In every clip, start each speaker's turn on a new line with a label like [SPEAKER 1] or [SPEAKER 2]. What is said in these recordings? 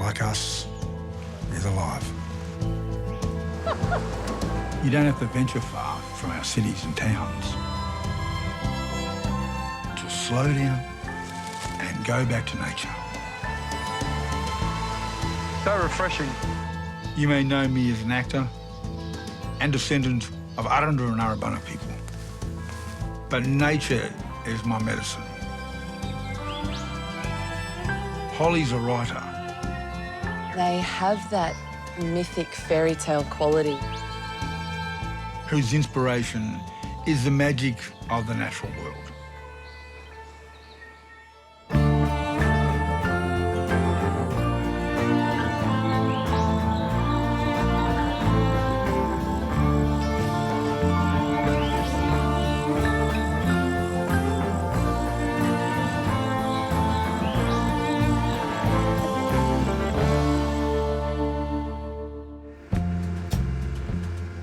[SPEAKER 1] like us, is alive. You don't have to venture far from our cities and towns. Just slow down and go back to nature.
[SPEAKER 2] So refreshing.
[SPEAKER 1] You may know me as an actor and descendant of Arundel and Arabana people, but nature is my medicine. Holly's a writer.
[SPEAKER 3] They have that mythic fairy tale quality.
[SPEAKER 1] Whose inspiration is the magic of the natural world.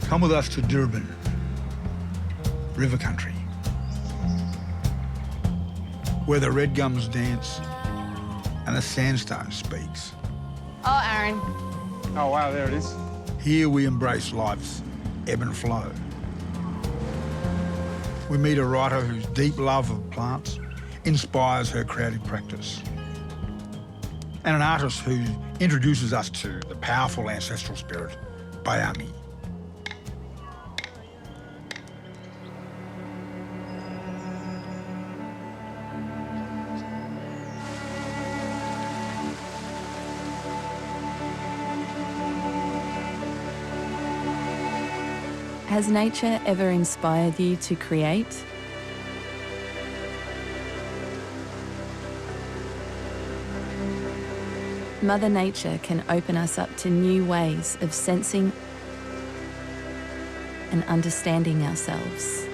[SPEAKER 1] Come with us to Durban, river country, where the red gums dance and the sandstone speaks.
[SPEAKER 3] Oh, Aaron.
[SPEAKER 2] Oh, wow, there it is.
[SPEAKER 1] Here we embrace life's ebb and flow. We meet a writer whose deep love of plants inspires her creative practice, and an artist who introduces us to the powerful ancestral spirit, Bayami.
[SPEAKER 3] Has nature ever inspired you to create? Mother Nature can open us up to new ways of sensing and understanding ourselves.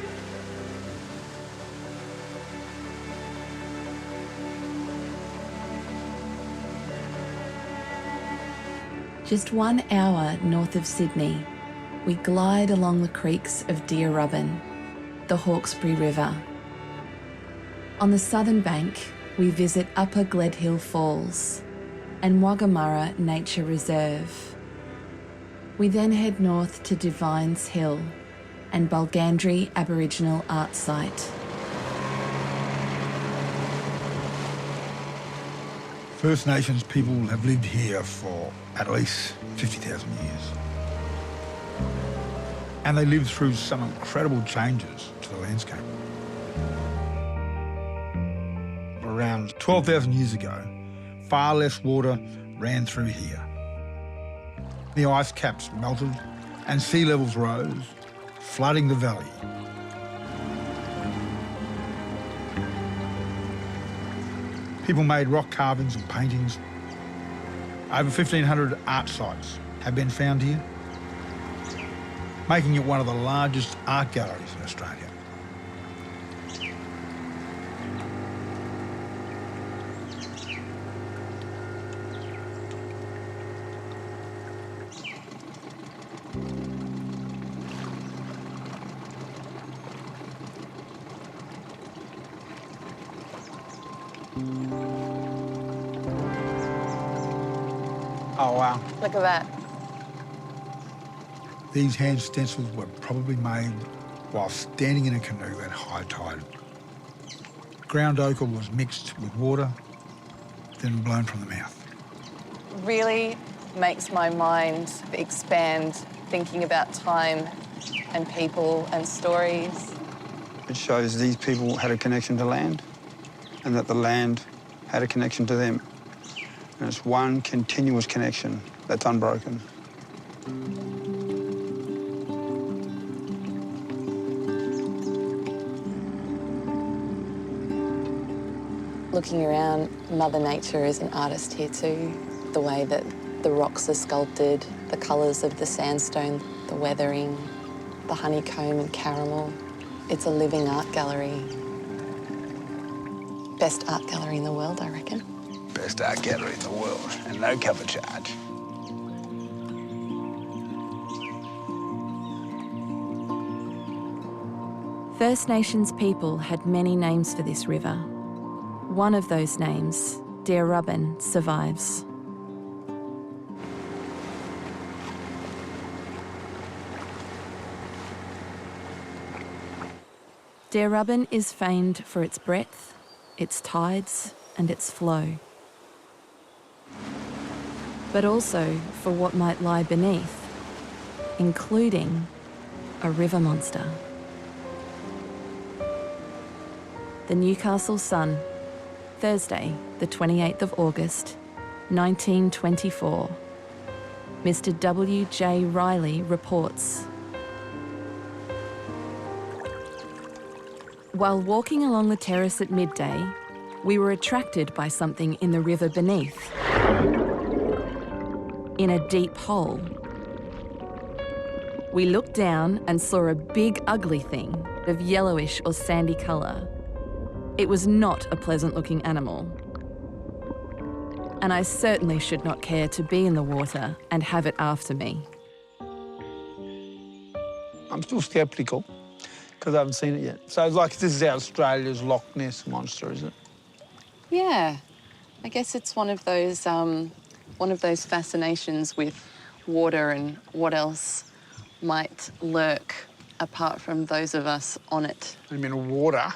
[SPEAKER 3] Just 1 hour north of Sydney, we glide along the creeks of Deerrubin, the Hawkesbury River. On the southern bank, we visit Upper Gledhill Falls and Wagamara Nature Reserve. We then head north to Divines Hill and Bulgandri Aboriginal Art Site.
[SPEAKER 1] First Nations people have lived here for at least 50,000 years. And they lived through some incredible changes to the landscape. Around 12,000 years ago, far less water ran through here. The ice caps melted and sea levels rose, flooding the valley. People made rock carvings and paintings. Over 1,500 art sites have been found here, making it one of the largest art galleries in Australia.
[SPEAKER 2] Oh, wow.
[SPEAKER 3] Look at that.
[SPEAKER 1] These hand stencils were probably made while standing in a canoe at high tide. Ground ochre was mixed with water, then blown from the mouth.
[SPEAKER 3] Really makes my mind expand thinking about time and people and stories.
[SPEAKER 2] It shows these people had a connection to land and that the land had a connection to them. And it's one continuous connection that's unbroken.
[SPEAKER 3] Looking around, Mother Nature is an artist here too. The way that the rocks are sculpted, the colours of the sandstone, the weathering, the honeycomb and caramel. It's a living art gallery. Best art gallery in the world, I reckon.
[SPEAKER 4] Best art gallery in the world, and no cover charge.
[SPEAKER 3] First Nations people had many names for this river. One of those names, Deerrubin, survives. Deerrubben is famed for its breadth, its tides and its flow, but also for what might lie beneath, including a river monster. The Newcastle Sun, Thursday, the 28th of August, 1924. Mr. W.J. Riley reports. While walking along the terrace at midday, we were attracted by something in the river beneath. In a deep hole. We looked down and saw a big ugly thing of yellowish or sandy colour. It was not a pleasant-looking animal. And I certainly should not care to be in the water and have it after me.
[SPEAKER 2] I'm still sceptical because I haven't seen it yet. So, like, this is Australia's Loch Ness monster, is it?
[SPEAKER 5] Yeah, I guess it's one of those fascinations with water and what else might lurk apart from those of us on it.
[SPEAKER 2] You mean water?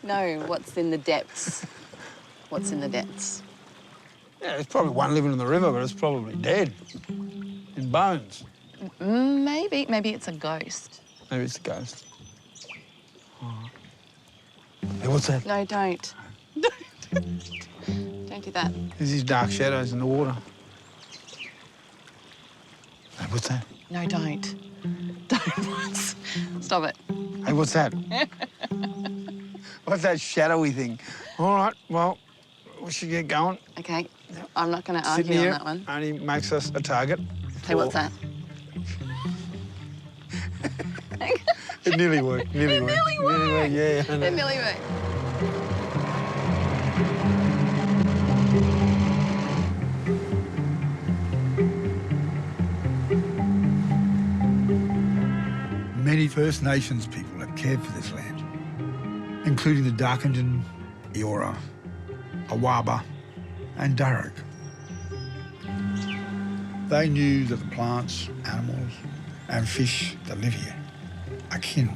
[SPEAKER 5] No, what's in the depths? What's in the depths?
[SPEAKER 2] Yeah, there's probably one living in the river, but it's probably dead, in bones.
[SPEAKER 5] Maybe it's a ghost.
[SPEAKER 2] Maybe it's a ghost. Oh. Hey, what's that?
[SPEAKER 5] No, don't. Don't do that.
[SPEAKER 2] There's these dark shadows in the water. Hey, what's that?
[SPEAKER 5] No, don't. Don't. Stop it.
[SPEAKER 2] Hey, what's that? What's that shadowy thing? All right, well, we should get going.
[SPEAKER 5] Okay, I'm not going to
[SPEAKER 2] Sitting
[SPEAKER 5] argue
[SPEAKER 2] here
[SPEAKER 5] on that one.
[SPEAKER 2] only makes us a target.
[SPEAKER 5] Hey, what's that?
[SPEAKER 2] It nearly worked. Nearly worked.
[SPEAKER 5] nearly worked.
[SPEAKER 2] Nearly worked. Yeah, I know.
[SPEAKER 5] It nearly worked.
[SPEAKER 1] Many First Nations people have cared for this land, including the Darkinjin, Eora, Awaba and Darug. They knew that the plants, animals and fish that live here are kin.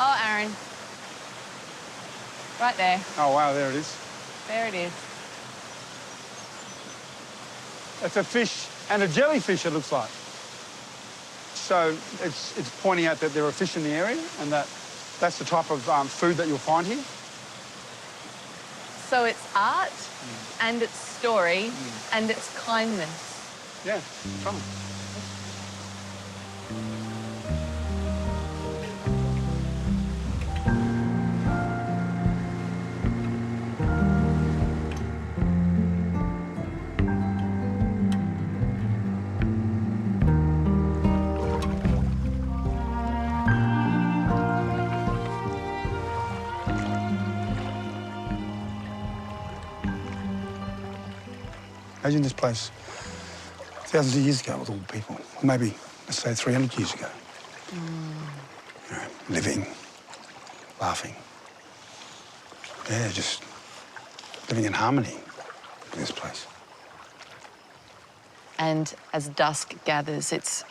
[SPEAKER 5] Oh, Aaron. Right there.
[SPEAKER 2] Oh, wow, there it is.
[SPEAKER 5] There it is.
[SPEAKER 2] It's a fish and a jellyfish, it looks like. So it's pointing out that there are fish in the area and that's the type of food that you'll find here.
[SPEAKER 5] So it's art and it's story and it's kindness.
[SPEAKER 2] Yeah, come on. Imagine this place thousands of years ago with all the people. Or maybe, let's say, 300 years ago. You know, living, laughing. Yeah, just living in harmony with this place.
[SPEAKER 5] And as dusk gathers, it's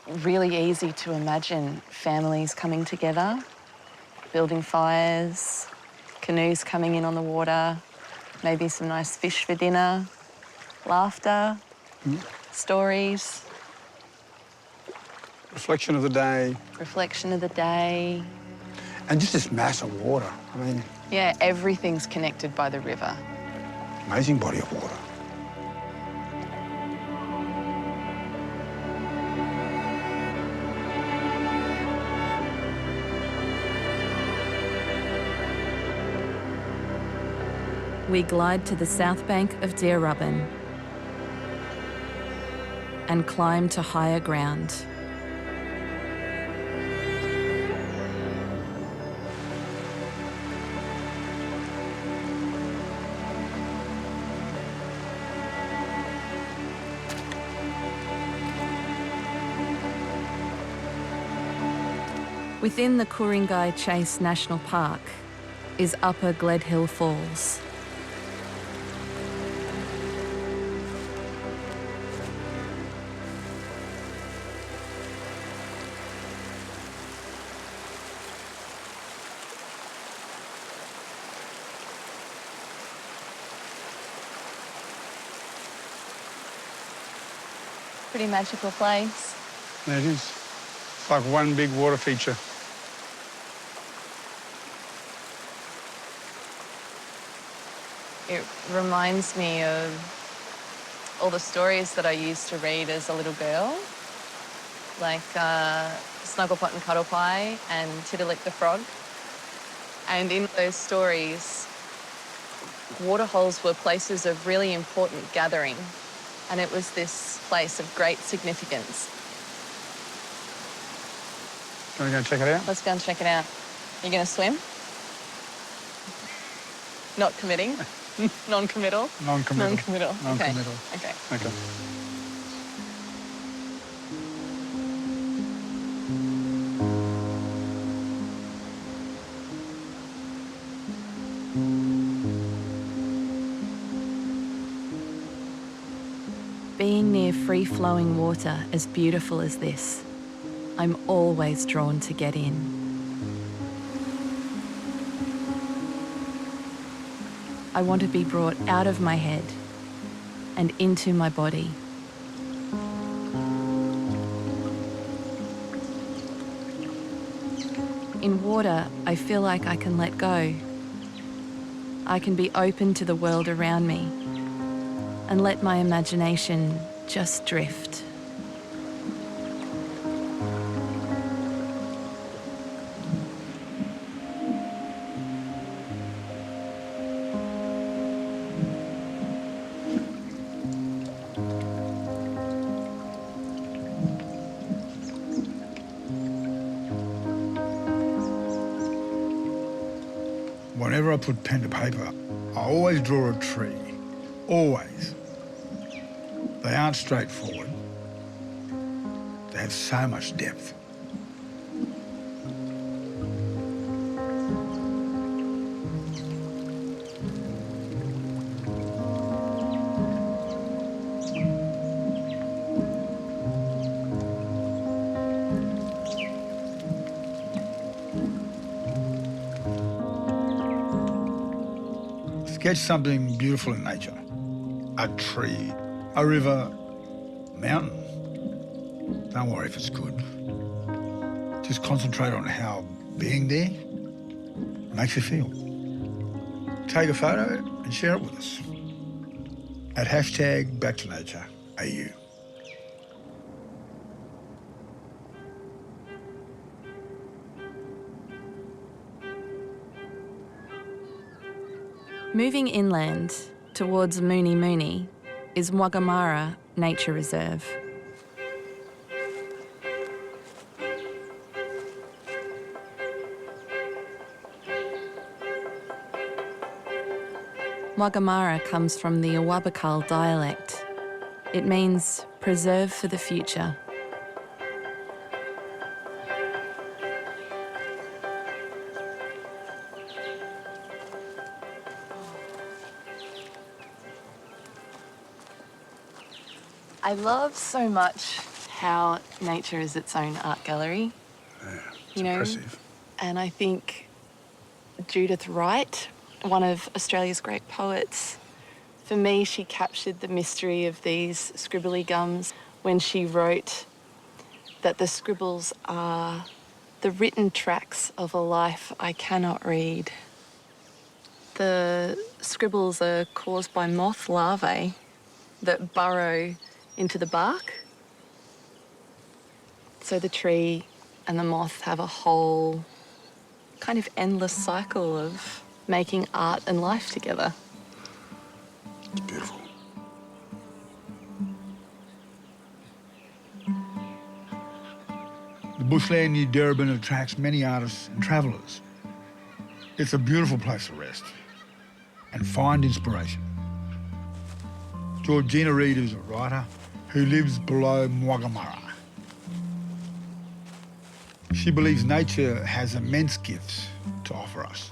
[SPEAKER 5] really easy to imagine families coming together, building fires, canoes coming in on the water, maybe some nice fish for dinner, laughter, stories.
[SPEAKER 2] Reflection of the day.
[SPEAKER 5] Reflection of the day.
[SPEAKER 2] And just this mass of water. I mean,
[SPEAKER 5] Yeah, everything's connected by the river.
[SPEAKER 2] amazing body of water.
[SPEAKER 3] We glide to the south bank of Deerrubben and climb to higher ground. Within the Ku-ring-gai Chase National Park is Upper Gledhill Falls.
[SPEAKER 5] Pretty magical place.
[SPEAKER 2] There it is. It's like one big water feature.
[SPEAKER 5] It reminds me of all the stories that I used to read as a little girl, like Snugglepot and Cuddlepie and Tiddalik the Frog. And in those stories, waterholes were places of really important gathering, and it was this place of great significance.
[SPEAKER 2] Want to go check it out?
[SPEAKER 5] Let's go and check it out. You going to swim? Not committing? Non-committal?
[SPEAKER 2] Non-committal.
[SPEAKER 5] Non-committal.
[SPEAKER 2] Non-committal.
[SPEAKER 5] Okay.
[SPEAKER 2] Okay.
[SPEAKER 3] Being near free-flowing water as beautiful as this, I'm always drawn to get in. I want to be brought out of my head and into my body. In water, I feel like I can let go. I can be open to the world around me and let my imagination just drift.
[SPEAKER 1] Whenever I put pen to paper, I always draw a tree. Always. They aren't straightforward. They have so much depth. Sketch something beautiful in nature. A tree, a river, mountain. Don't worry if it's good. Just concentrate on how being there makes you feel. Take a photo and share it with us at #BackToNatureAU.
[SPEAKER 3] Moving inland towards Mooney Mooney is Mwagamara Nature Reserve. Mwagamara comes from the Awabakal dialect. It means preserve for the future.
[SPEAKER 5] I love so much how nature is its own art gallery.
[SPEAKER 2] Yeah, it's
[SPEAKER 5] You know,
[SPEAKER 2] impressive.
[SPEAKER 5] And I think Judith Wright, one of Australia's great poets, for me, she captured the mystery of these scribbly gums when she wrote that the scribbles are the written tracks of a life I cannot read. The scribbles are caused by moth larvae that burrow into the bark. So the tree and the moth have a whole kind of endless cycle of making art and life together.
[SPEAKER 2] It's beautiful.
[SPEAKER 1] The bushland near Darebin attracts many artists and travellers. It's a beautiful place to rest and find inspiration. Georgina Reid is a writer who lives below Mwagamara. She believes nature has immense gifts to offer us,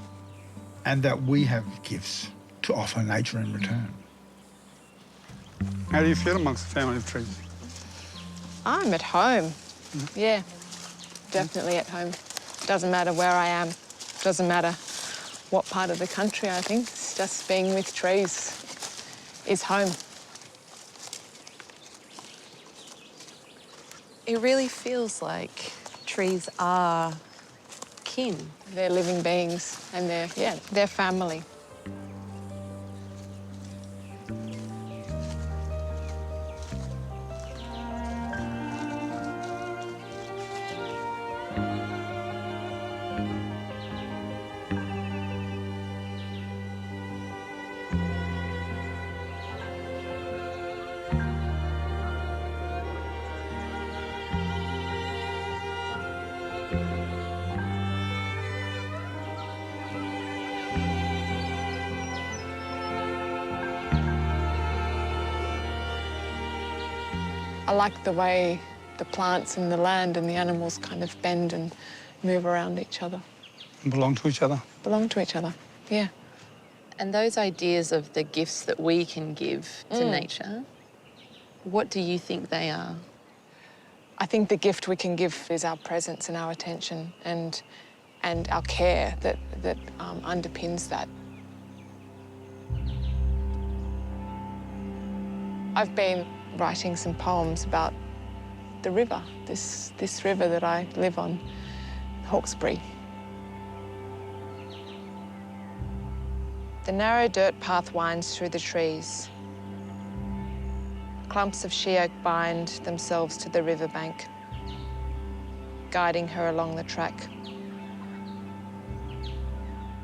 [SPEAKER 1] and that we have gifts to offer nature in return.
[SPEAKER 2] How do you feel amongst the family of trees?
[SPEAKER 6] I'm at home. Yeah, definitely at home. Doesn't matter where I am. Doesn't matter what part of the country, I think. It's just being with trees is home.
[SPEAKER 5] It really feels like trees are kin.
[SPEAKER 6] They're living beings and they're family. I like the way the plants and the land and the animals kind of bend and move around each other.
[SPEAKER 2] And belong to each other?
[SPEAKER 6] Belong to each other, yeah.
[SPEAKER 5] And those ideas of the gifts that we can give to nature, what do you think they are?
[SPEAKER 6] I think the gift we can give is our presence and our attention and our care that underpins that. I've been writing some poems about the river, this river that I live on, Hawkesbury. The narrow dirt path winds through the trees. Clumps of she-oak bind themselves to the riverbank, guiding her along the track.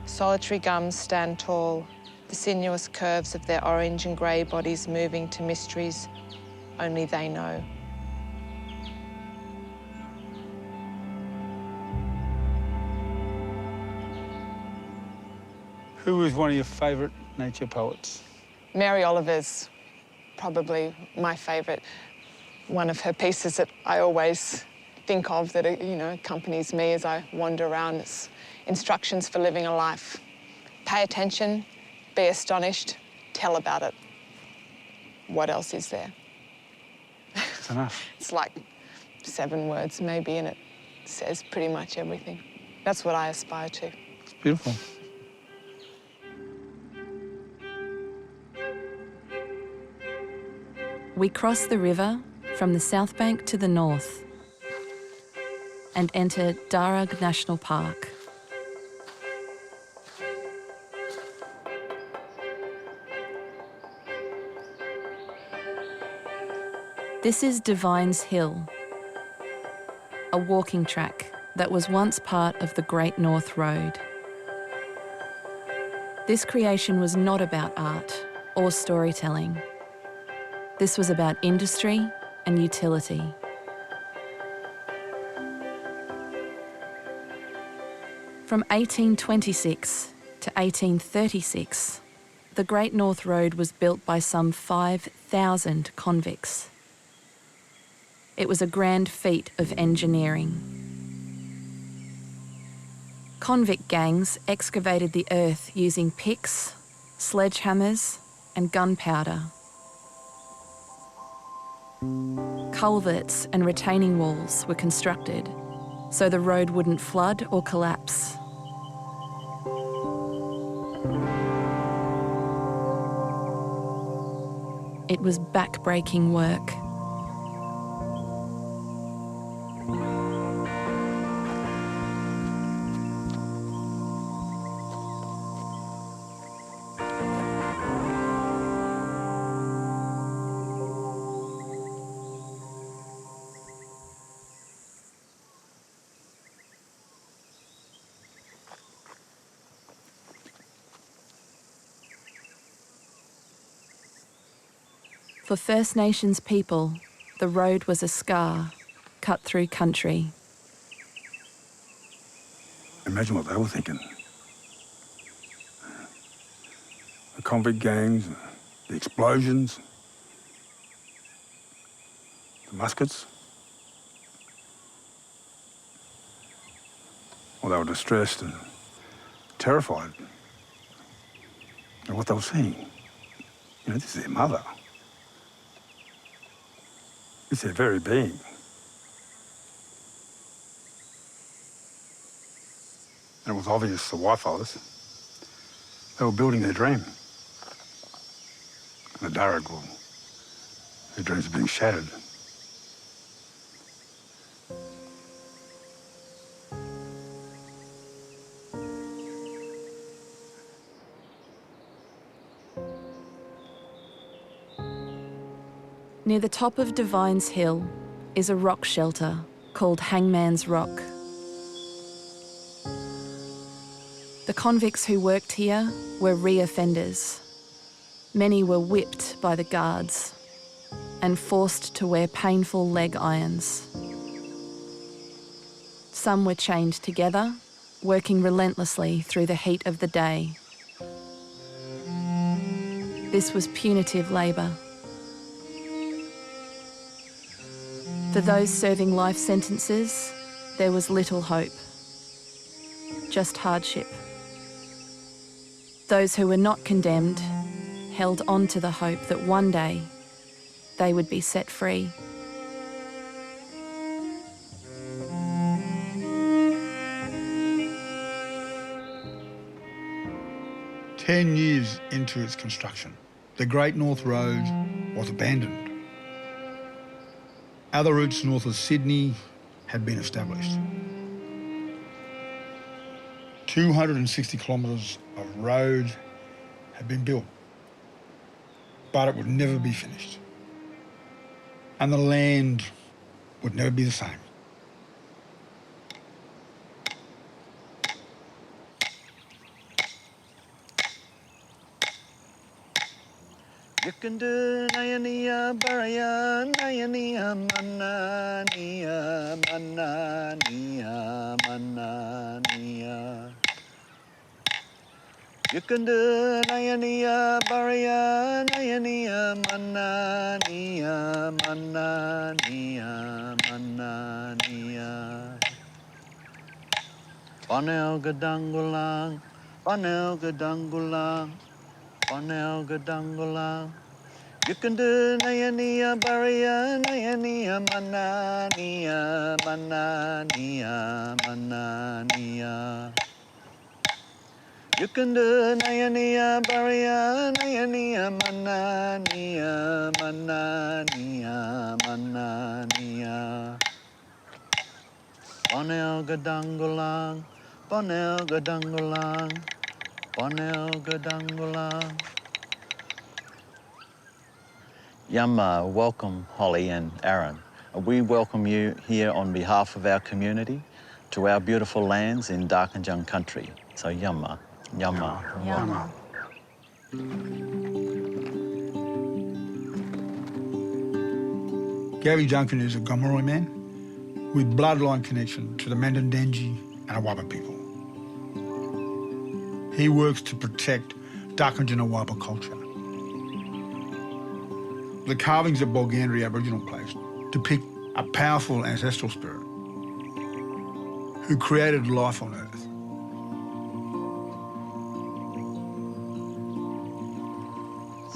[SPEAKER 6] Solitary gums stand tall, the sinuous curves of their orange and grey bodies moving to mysteries only they know.
[SPEAKER 2] Who is one of your favourite nature poets?
[SPEAKER 6] Mary Oliver's probably my favourite. One of her pieces that I always think of that, accompanies me as I wander around. It's instructions for living a life. Pay attention, be astonished, tell about it. What else is there?
[SPEAKER 2] That's enough.
[SPEAKER 6] It's like 7 words maybe, and it says pretty much everything. That's what I aspire to.
[SPEAKER 2] It's beautiful.
[SPEAKER 3] We cross the river from the south bank to the north and enter Darug National Park. This is Devine's Hill, a walking track that was once part of the Great North Road. This creation was not about art or storytelling. This was about industry and utility. From 1826 to 1836, the Great North Road was built by some 5,000 convicts. It was a grand feat of engineering. Convict gangs excavated the earth using picks, sledgehammers, and gunpowder. Culverts and retaining walls were constructed so the road wouldn't flood or collapse. It was back-breaking work. For First Nations people, the road was a scar cut through country.
[SPEAKER 2] Imagine what they were thinking. The convict gangs, the explosions, the muskets. Well, they were distressed and terrified at what they were seeing. You know, this is their mother. It's their very being. And it was obvious, the Waifalas, they were building their dream. And the Darug, well, their dreams are being shattered.
[SPEAKER 3] Near the top of Divine's Hill is a rock shelter called Hangman's Rock. The convicts who worked here were re-offenders. Many were whipped by the guards and forced to wear painful leg irons. Some were chained together, working relentlessly through the heat of the day. This was punitive labour. For those serving life sentences, there was little hope, just hardship. Those who were not condemned held on to the hope that one day they would be set free.
[SPEAKER 1] Ten years into its construction, the Great North Road was abandoned. Other routes north of Sydney had been established. 260 kilometres of road had been built, but it would never be finished. And the land would never be the same.
[SPEAKER 7] You can do Nayania Baraya, Nayania Manania, Manania, Manania. You can do Nayania Baraya, Nayania Manania, Manania, Manania. Panel Gadangulang, Panel Gadangulang. Panel Gadangulang. You can do Nayania Baria, Nayania Manania, Manania, Manania. You can do Nayania Baria, Nayania Manania, Manania, Manania. Panel Gadangulang, Panel Gadangulang. Panel Gadangulang. Yamma, welcome Holly and Aaron. We welcome you here on behalf of our community to our beautiful lands in Darkinjung country. So Yamma, Yamma,
[SPEAKER 5] Yamma.
[SPEAKER 1] Gary Duncan is a Gomeroi man with bloodline connection to the Nganno and Awaba people. He works to protect Darkinjung and Awaba culture. The carvings at Bulgandri Aboriginal Place depict a powerful ancestral spirit who created life on Earth.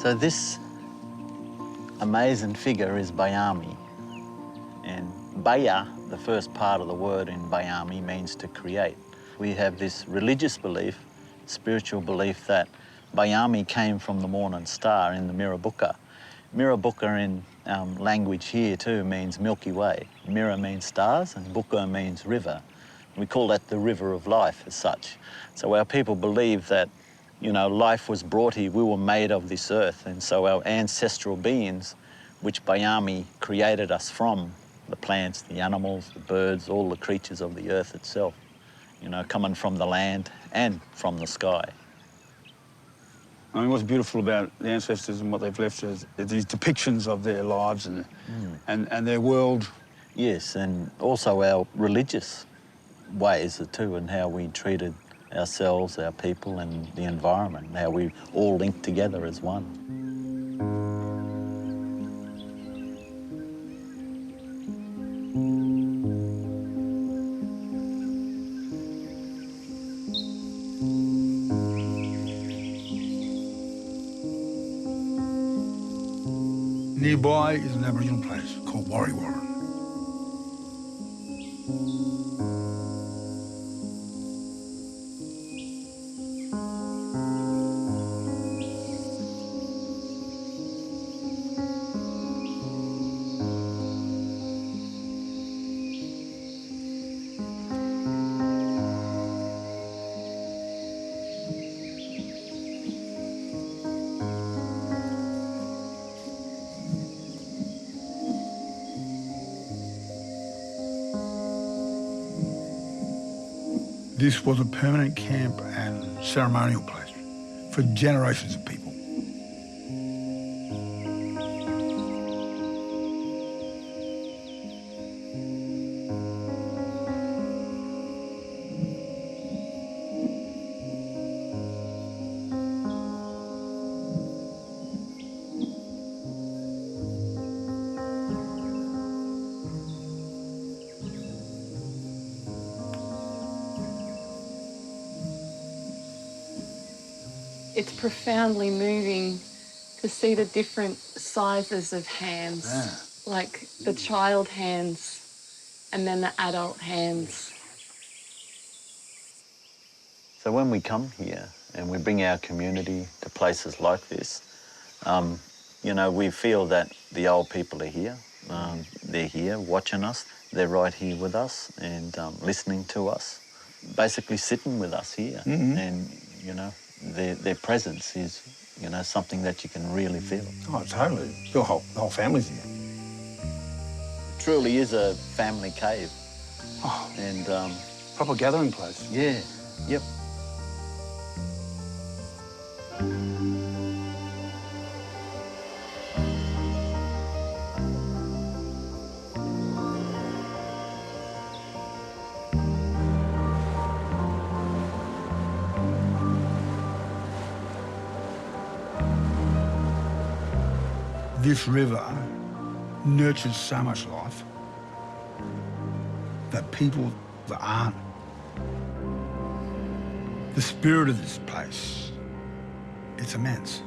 [SPEAKER 7] So this amazing figure is Bayami. And Baya, the first part of the word in Bayami, means to create. We have this religious belief, spiritual belief, that Bayami came from the morning star in the Mirrabooka. Mirrabooka in language here too means Milky Way. Mirror means stars and Booka means river. We call that the river of life as such. So our people believe that, you know, life was brought here, we were made of this earth, and so our ancestral beings, which Bayami created us from, the plants, the animals, the birds, all the creatures of the earth itself, you know, coming from the land and from the sky.
[SPEAKER 2] I mean, what's beautiful about the ancestors and what they've left is these depictions of their lives and their world.
[SPEAKER 7] Yes, and also our religious ways too, and how we treated ourselves, our people, and the environment, how we all link together as one.
[SPEAKER 1] Nearby is an Aboriginal place called Warri. This was a permanent camp and ceremonial place for generations of people.
[SPEAKER 5] It's profoundly moving to see the different sizes of hands, like the child hands and then the adult hands.
[SPEAKER 7] So when we come here and we bring our community to places like this, you know, we feel that the old people are here. They're here watching us. They're right here with us and listening to us, basically sitting with us here. And, you know, their presence is, you know, something that you can really feel.
[SPEAKER 2] Oh, totally. The whole family's here.
[SPEAKER 7] Truly is a family cave.
[SPEAKER 2] Oh,
[SPEAKER 7] And,
[SPEAKER 2] proper gathering place.
[SPEAKER 7] yeah, yep.
[SPEAKER 1] This river nurtures so much life that people that aren't. The spirit of this place, it's immense.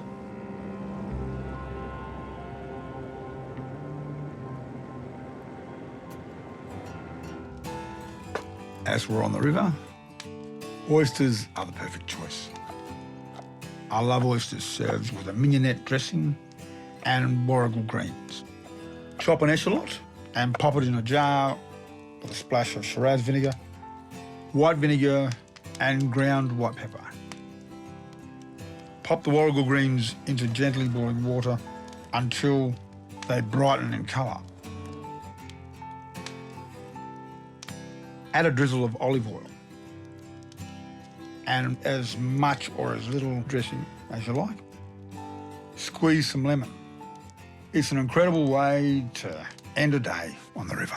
[SPEAKER 1] As we're on the river, oysters are the perfect choice. I love oysters served with a mignonette dressing and warrigal greens. Chop an echalot and pop it in a jar with a splash of Shiraz vinegar, white vinegar and ground white pepper. Pop the warrigal greens into gently boiling water until they brighten in colour. Add a drizzle of olive oil and as much or as little dressing as you like. Squeeze some lemon. It's an incredible way to end a day on the river.